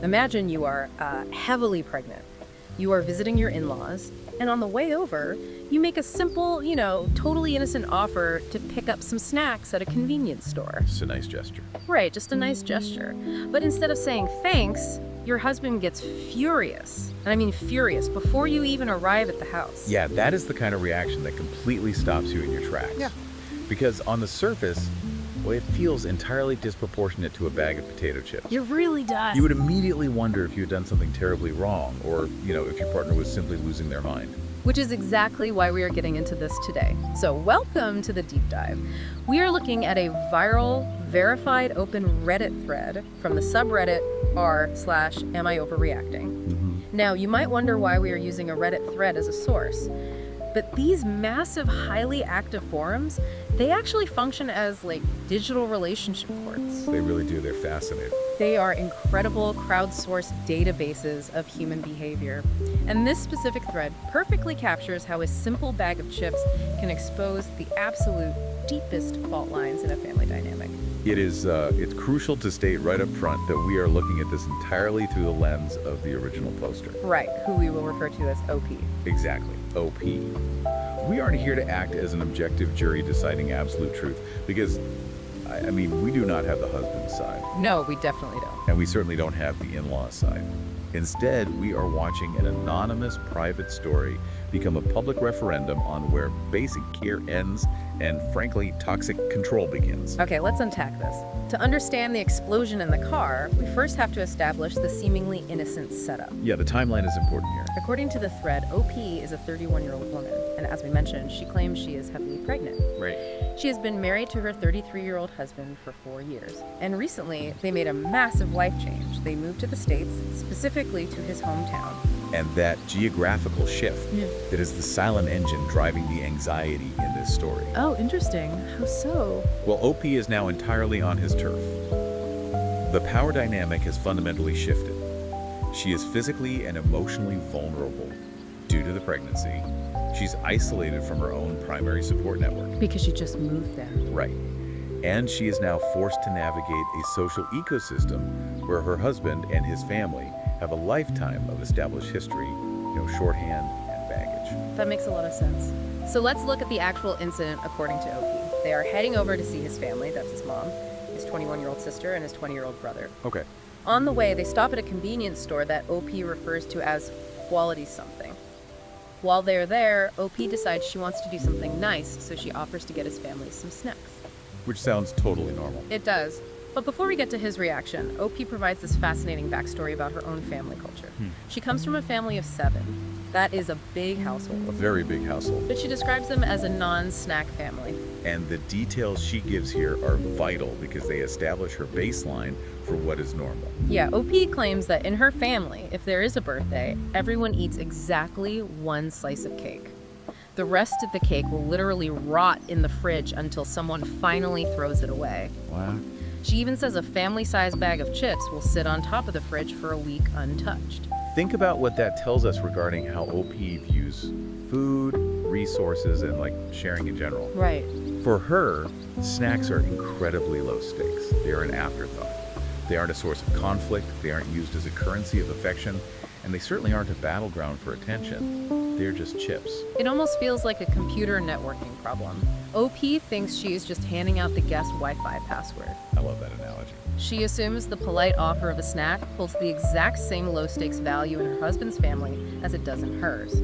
Imagine you are heavily pregnant. You are visiting your in-laws, and on the way over, you make a simple, totally innocent offer to pick up some snacks at a convenience store. It's a nice gesture. Right, just a nice gesture. But instead of saying thanks, your husband gets furious. And I mean furious before you even arrive at the house. Yeah, that is the kind of reaction that completely stops you in your tracks. Yeah. Because on the surface, well, it feels entirely disproportionate to a bag of potato chips. It really does. You would immediately wonder if you had done something terribly wrong, or, if your partner was simply losing their mind. Which is exactly why we are getting into this today. So welcome to the deep dive. We are looking at a viral, verified open Reddit thread from the subreddit r/am I overreacting. Now, you might wonder why we are using a Reddit thread as a source. But these massive, highly active forums, they actually function as digital relationship courts. They really do. They're fascinating. They are incredible crowdsourced databases of human behavior. And this specific thread perfectly captures how a simple bag of chips can expose the absolute deepest fault lines in a family dynamic. It's crucial to state right up front that we are looking at this entirely through the lens of the original poster. Right, who we will refer to as OP. Exactly, OP. We aren't here to act as an objective jury deciding absolute truth, because, we do not have the husband's side. No, we definitely don't. And we certainly don't have the in-law side. Instead, we are watching an anonymous private story become a public referendum on where basic care ends and, frankly, toxic control begins. Okay, let's unpack this. To understand the explosion in the car, we first have to establish the seemingly innocent setup. Yeah, the timeline is important here. According to the thread, OP is a 31-year-old woman, and as we mentioned, she claims she is heavily pregnant. Right. She has been married to her 33-year-old husband for 4 years, and recently they made a massive life change. They moved to the States, specifically to his hometown. And that geographical shift, that is the silent engine driving the anxiety in this story. Oh, interesting. How so? Well, OP is now entirely on his turf. The power dynamic has fundamentally shifted. She is physically and emotionally vulnerable due to the pregnancy. She's isolated from her own primary support network. Because she just moved there. Right. And she is now forced to navigate a social ecosystem where her husband and his family have a lifetime of established history, shorthand and baggage. That makes a lot of sense. So let's look at the actual incident according to OP. They are heading over to see his family, that's his mom, his 21-year-old sister, and his 20-year-old brother. Okay. On the way, they stop at a convenience store that OP refers to as quality something. While they're there, OP decides she wants to do something nice, so she offers to get his family some snacks. Which sounds totally normal. It does. But before we get to his reaction, OP provides this fascinating backstory about her own family culture. She comes from a family of 7. That is a big household. A very big household. But she describes them as a non-snack family. And the details she gives here are vital because they establish her baseline for what is normal. Yeah, OP claims that in her family, if there is a birthday, everyone eats exactly 1 slice of cake. The rest of the cake will literally rot in the fridge until someone finally throws it away. Wow. She even says a family-sized bag of chips will sit on top of the fridge for a week untouched. Think about what that tells us regarding how OP views food, resources, and sharing in general. Right. For her, snacks are incredibly low stakes. They are an afterthought. They aren't a source of conflict, they aren't used as a currency of affection, and they certainly aren't a battleground for attention. They're just chips. It almost feels like a computer networking problem. OP thinks she is just handing out the guest Wi-Fi password. I love that analogy. She assumes the polite offer of a snack holds the exact same low-stakes value in her husband's family as it does in hers.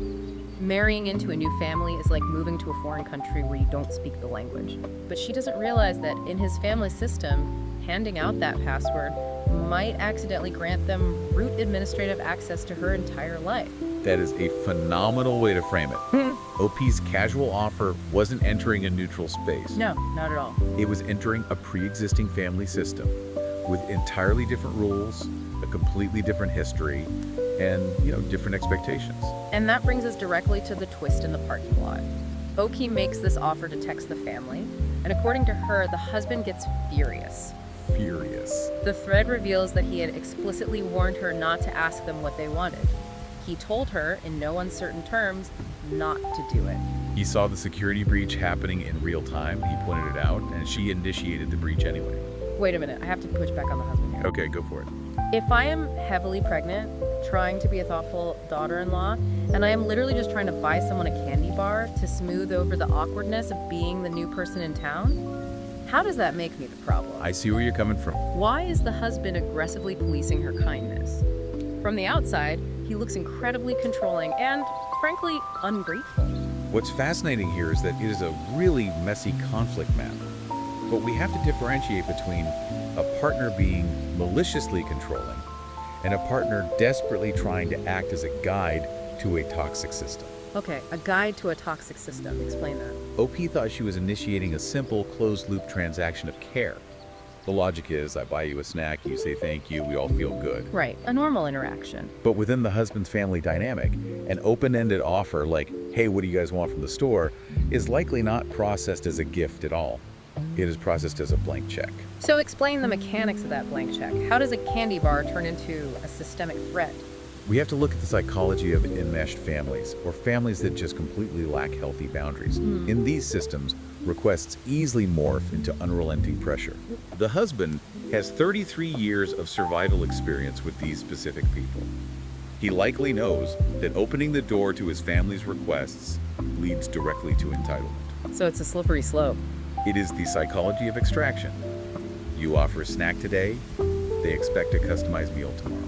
Marrying into a new family is like moving to a foreign country where you don't speak the language. But she doesn't realize that in his family system, handing out that password might accidentally grant them root administrative access to her entire life. That is a phenomenal way to frame it. OP's casual offer wasn't entering a neutral space. No, not at all. It was entering a pre-existing family system with entirely different rules, a completely different history, and, different expectations. And that brings us directly to the twist in the parking lot. OP makes this offer to text the family, and according to her, the husband gets furious. Furious. The thread reveals that he had explicitly warned her not to ask them what they wanted. He told her, in no uncertain terms, not to do it. He saw the security breach happening in real time, he pointed it out, and she initiated the breach anyway. Wait a minute, I have to push back on the husband here. Okay, go for it. If I am heavily pregnant, trying to be a thoughtful daughter-in-law, and I am literally just trying to buy someone a candy bar to smooth over the awkwardness of being the new person in town, how does that make me the problem? I see where you're coming from. Why is the husband aggressively policing her kindness? From the outside, he looks incredibly controlling and, frankly, ungrateful. What's fascinating here is that it is a really messy conflict map. But we have to differentiate between a partner being maliciously controlling and a partner desperately trying to act as a guide to a toxic system. Okay, a guide to a toxic system. Explain that. OP thought she was initiating a simple, closed-loop transaction of care. The logic is, I buy you a snack, you say thank you, we all feel good. Right, a normal interaction. But within the husband's family dynamic, an open-ended offer like, hey, what do you guys want from the store, is likely not processed as a gift at all. It is processed as a blank check. So explain the mechanics of that blank check. How does a candy bar turn into a systemic threat? We have to look at the psychology of enmeshed families, or families that just completely lack healthy boundaries. In these systems, requests easily morph into unrelenting pressure. The husband has 33 years of survival experience with these specific people. He likely knows that opening the door to his family's requests leads directly to entitlement. So it's a slippery slope. It is the psychology of extraction. You offer a snack today, they expect a customized meal tomorrow.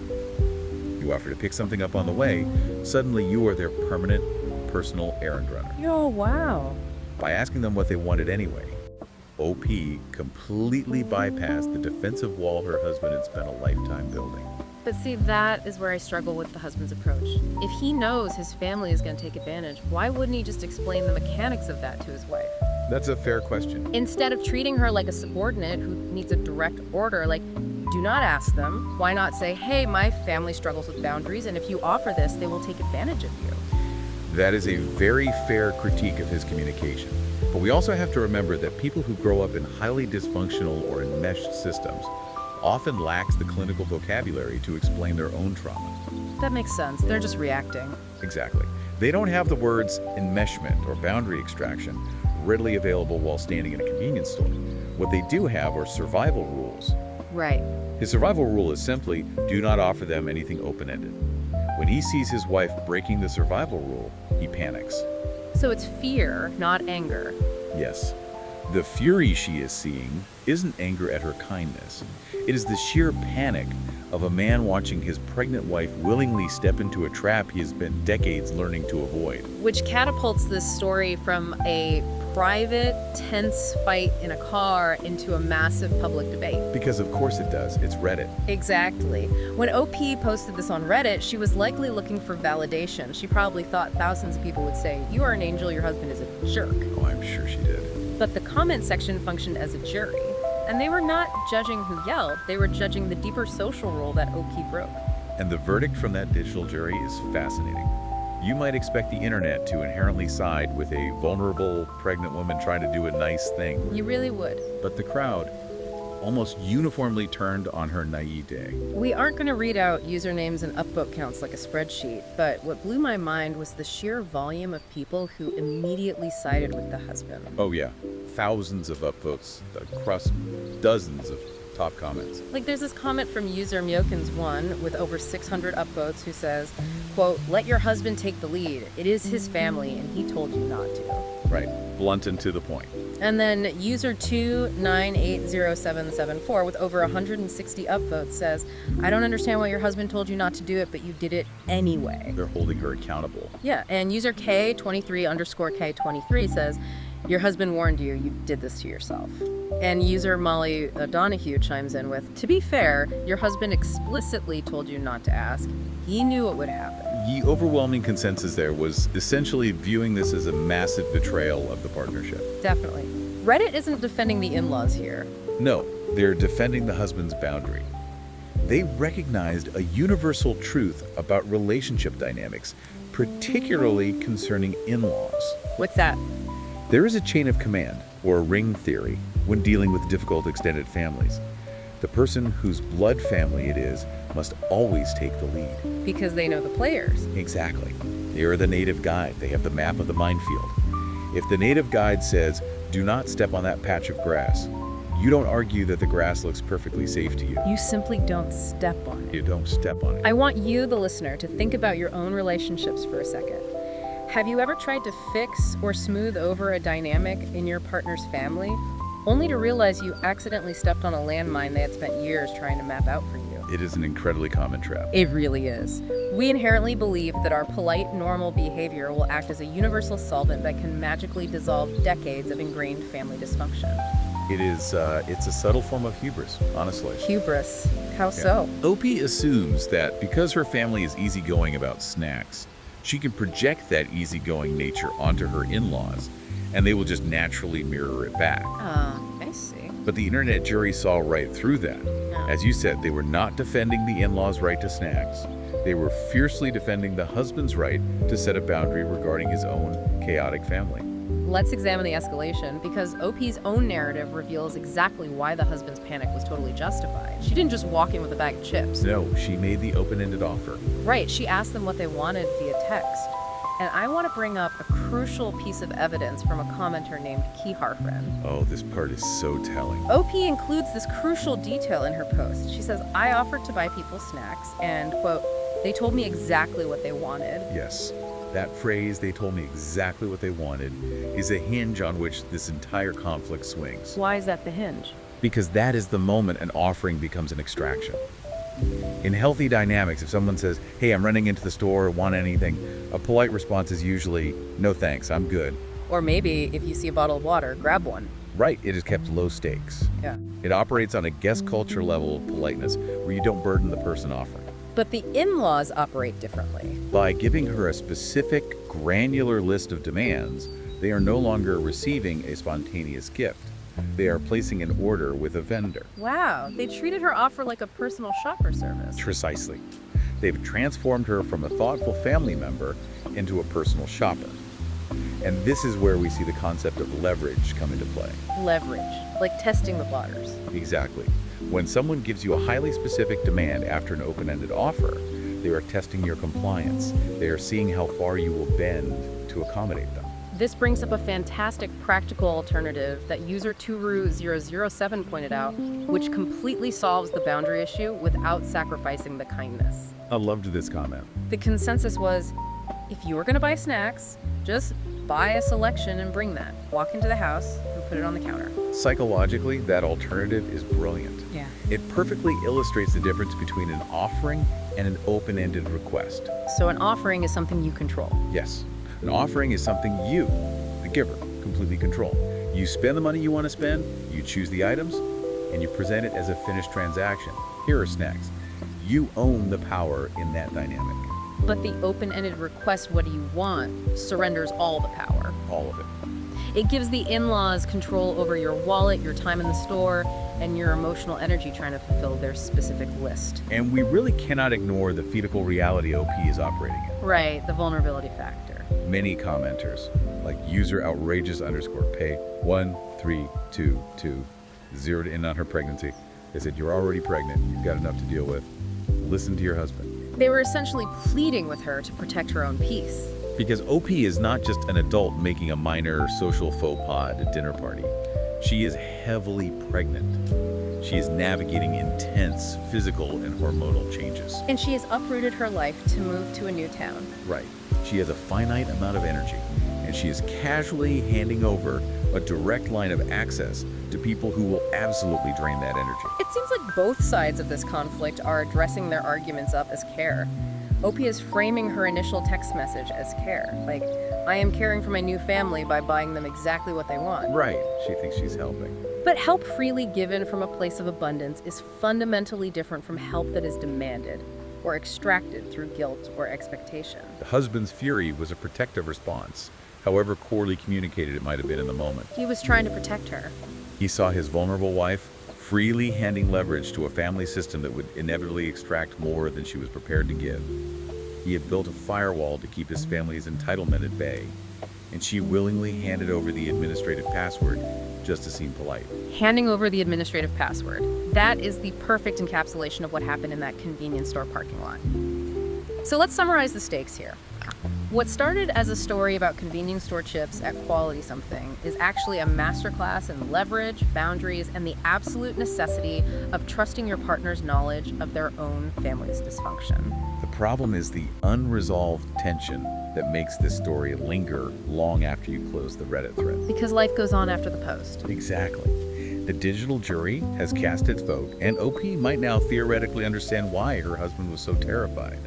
You offer to pick something up on the way, suddenly you are their permanent, personal errand runner. Oh, wow. By asking them what they wanted anyway, OP completely bypassed the defensive wall her husband had spent a lifetime building. But see, that is where I struggle with the husband's approach. If he knows his family is going to take advantage, why wouldn't he just explain the mechanics of that to his wife? That's a fair question. Instead of treating her like a subordinate who needs a direct order, like, do not ask them. Why not say, hey, my family struggles with boundaries, and if you offer this, they will take advantage of you. That is a very fair critique of his communication. But we also have to remember that people who grow up in highly dysfunctional or enmeshed systems often lacks the clinical vocabulary to explain their own trauma. That makes sense. They're just reacting. Exactly. They don't have the words enmeshment or boundary extraction readily available while standing in a convenience store. What they do have are survival rules. Right. His survival rule is simply, do not offer them anything open-ended. When he sees his wife breaking the survival rule, he panics. So it's fear, not anger. Yes. The fury she is seeing isn't anger at her kindness. It is the sheer panic of a man watching his pregnant wife willingly step into a trap he has spent decades learning to avoid. Which catapults this story from a private, tense fight in a car into a massive public debate. Because of course it does. It's Reddit. Exactly. When OP posted this on Reddit, she was likely looking for validation. She probably thought thousands of people would say, you are an angel, your husband is a jerk. Oh, I'm sure she did. But the comment section functioned as a jury. And they were not judging who yelled, they were judging the deeper social rule that OP broke. And the verdict from that digital jury is fascinating. You might expect the internet to inherently side with a vulnerable, pregnant woman trying to do a nice thing. You really would. But the crowd almost uniformly turned on her naivete. We aren't going to read out usernames and upvote counts like a spreadsheet, but what blew my mind was the sheer volume of people who immediately sided with the husband. Oh yeah, thousands of upvotes across dozens of top comments. Like there's this comment from user Myokins1 with over 600 upvotes who says, quote, let your husband take the lead. It is his family and he told you not to. Right, blunt and to the point. And then user 29807774 with over 160 upvotes says, I don't understand why your husband told you not to do it, but you did it anyway. They're holding her accountable. Yeah, and user K23_K23 says, your husband warned you, you did this to yourself. And user Molly Donahue chimes in with, to be fair, your husband explicitly told you not to ask. He knew what would happen. The overwhelming consensus there was essentially viewing this as a massive betrayal of the partnership. Definitely. Reddit isn't defending the in-laws here. No, they're defending the husband's boundary. They recognized a universal truth about relationship dynamics, particularly concerning in-laws. What's that? There is a chain of command, or a ring theory, when dealing with difficult extended families. The person whose blood family it is must always take the lead. Because they know the players. Exactly. They are the native guide. They have the map of the minefield. If the native guide says, do not step on that patch of grass, You don't argue that the grass looks perfectly safe to you. You simply don't step on it. You don't step on it. I want you, the listener, to think about your own relationships for a second. Have you ever tried to fix or smooth over a dynamic in your partner's family, only to realize you accidentally stepped on a landmine they had spent years trying to map out for you? It is an incredibly common trap. It really is. We inherently believe that our polite, normal behavior will act as a universal solvent that can magically dissolve decades of ingrained family dysfunction. It's a subtle form of hubris, honestly. Hubris. How so? Opie assumes that because her family is easygoing about snacks, she can project that easygoing nature onto her in-laws, and they will just naturally mirror it back. I see. But the internet jury saw right through that. As you said, they were not defending the in-laws' right to snacks. They were fiercely defending the husband's right to set a boundary regarding his own chaotic family. Let's examine the escalation, because OP's own narrative reveals exactly why the husband's panic was totally justified. She didn't just walk in with a bag of chips. No, she made the open-ended offer. Right, she asked them what they wanted via text. And I want to bring up a crucial piece of evidence from a commenter named Kiharfriend. Oh, this part is so telling. OP includes this crucial detail in her post. She says, I offered to buy people snacks and, quote, they told me exactly what they wanted. Yes, that phrase, they told me exactly what they wanted, is a hinge on which this entire conflict swings. Why is that the hinge? Because that is the moment an offering becomes an extraction. In healthy dynamics, if someone says, hey, I'm running into the store, want anything, a polite response is usually, no thanks, I'm good. Or maybe, if you see a bottle of water, grab one. Right, it is kept low stakes. Yeah. It operates on a guest culture level of politeness where you don't burden the person offering. But the in-laws operate differently. By giving her a specific, granular list of demands, they are no longer receiving a spontaneous gift. They are placing an order with a vendor. Wow, they treated her offer like a personal shopper service. Precisely. They've transformed her from a thoughtful family member into a personal shopper. And this is where we see the concept of leverage come into play. Leverage, like testing the waters. Exactly. When someone gives you a highly specific demand after an open-ended offer, they are testing your compliance. They are seeing how far you will bend to accommodate them. This brings up a fantastic practical alternative that user Turu007 pointed out, which completely solves the boundary issue without sacrificing the kindness. I loved this comment. The consensus was, if you were going to buy snacks, just buy a selection and bring that. Walk into the house and put it on the counter. Psychologically, that alternative is brilliant. Yeah. It perfectly illustrates the difference between an offering and an open-ended request. So an offering is something you control. Yes. An offering is something you, the giver, completely control. You spend the money you want to spend, you choose the items, and you present it as a finished transaction. Here are snacks. You own the power in that dynamic. But the open-ended request, what do you want, surrenders all the power. All of it. It gives the in-laws control over your wallet, your time in the store, and your emotional energy trying to fulfill their specific list. And we really cannot ignore the fetal reality OP is operating in. Right, the vulnerability factor. Many commenters, like user outrageous _ pay 1322 zeroed in on her pregnancy. They said, you're already pregnant, you've got enough to deal with. Listen to your husband. They were essentially pleading with her to protect her own peace. Because OP is not just an adult making a minor social faux pas at a dinner party. She is heavily pregnant. She is navigating intense physical and hormonal changes. And she has uprooted her life to move to a new town. Right. She has a finite amount of energy, and she is casually handing over a direct line of access to people who will absolutely drain that energy. It seems like both sides of this conflict are addressing their arguments up as care. OP is framing her initial text message as care, like, I am caring for my new family by buying them exactly what they want. Right. She thinks she's helping. But help freely given from a place of abundance is fundamentally different from help that is demanded or extracted through guilt or expectation. The husband's fury was a protective response, however poorly communicated it might have been in the moment. He was trying to protect her. He saw his vulnerable wife freely handing leverage to a family system that would inevitably extract more than she was prepared to give. He had built a firewall to keep his family's entitlement at bay, and she willingly handed over the administrative password just to seem polite. Handing over the administrative password. That is the perfect encapsulation of what happened in that convenience store parking lot. So let's summarize the stakes here. What started as a story about convenience store chips at Quality Something is actually a masterclass in leverage, boundaries, and the absolute necessity of trusting your partner's knowledge of their own family's dysfunction. The problem is the unresolved tension that makes this story linger long after you close the Reddit thread. Because life goes on after the post. Exactly. The digital jury has cast its vote, and OP might now theoretically understand why her husband was so terrified.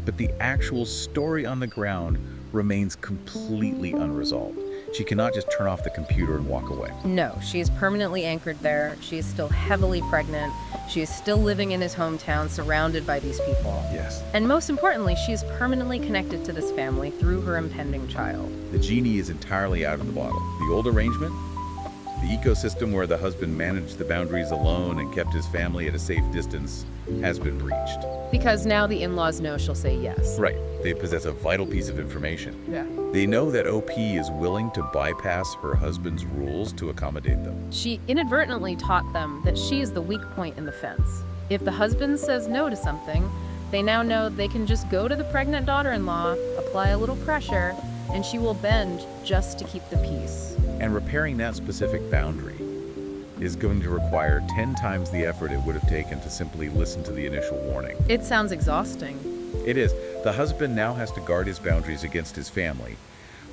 But the actual story on the ground remains completely unresolved. She cannot just turn off the computer and walk away. No, she is permanently anchored there. She is still heavily pregnant. She is still living in his hometown, surrounded by these people. Yes. And most importantly, she is permanently connected to this family through her impending child. The genie is entirely out of the bottle. The old arrangement, the ecosystem where the husband managed the boundaries alone and kept his family at a safe distance, has been breached. Because now the in-laws know she'll say yes. Right. They possess a vital piece of information. Yeah. They know that OP is willing to bypass her husband's rules to accommodate them. She inadvertently taught them that she is the weak point in the fence. If the husband says no to something, they now know they can just go to the pregnant daughter-in-law, apply a little pressure, and she will bend just to keep the peace. And repairing that specific boundary is going to require 10 times the effort it would have taken to simply listen to the initial warning. It sounds exhausting. It is. The husband now has to guard his boundaries against his family,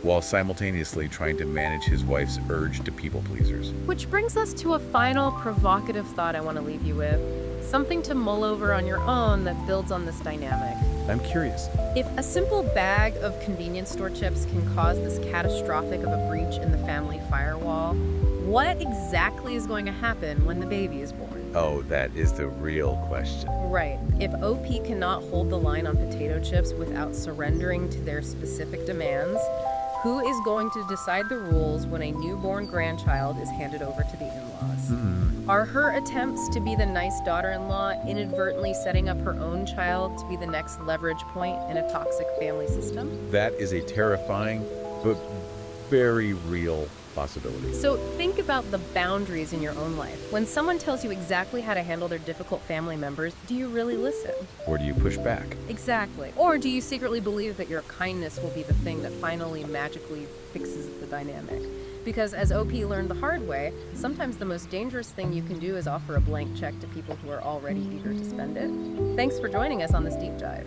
while simultaneously trying to manage his wife's urge to people pleasers. Which brings us to a final provocative thought I want to leave you with. Something to mull over on your own that builds on this dynamic. I'm curious. If a simple bag of convenience store chips can cause this catastrophic of a breach in the family firewall, what exactly is going to happen when the baby is born? Oh, that is the real question. Right. If OP cannot hold the line on potato chips without surrendering to their specific demands, who is going to decide the rules when a newborn grandchild is handed over to the in-laws? Are her attempts to be the nice daughter-in-law inadvertently setting up her own child to be the next leverage point in a toxic family system? That is a terrifying but very real possibility. So think about the boundaries in your own life. When someone tells you exactly how to handle their difficult family members, do you really listen? Or do you push back? Exactly. Or do you secretly believe that your kindness will be the thing that finally magically fixes the dynamic? Because as OP learned the hard way, sometimes the most dangerous thing you can do is offer a blank check to people who are already eager to spend it. Thanks for joining us on this deep dive.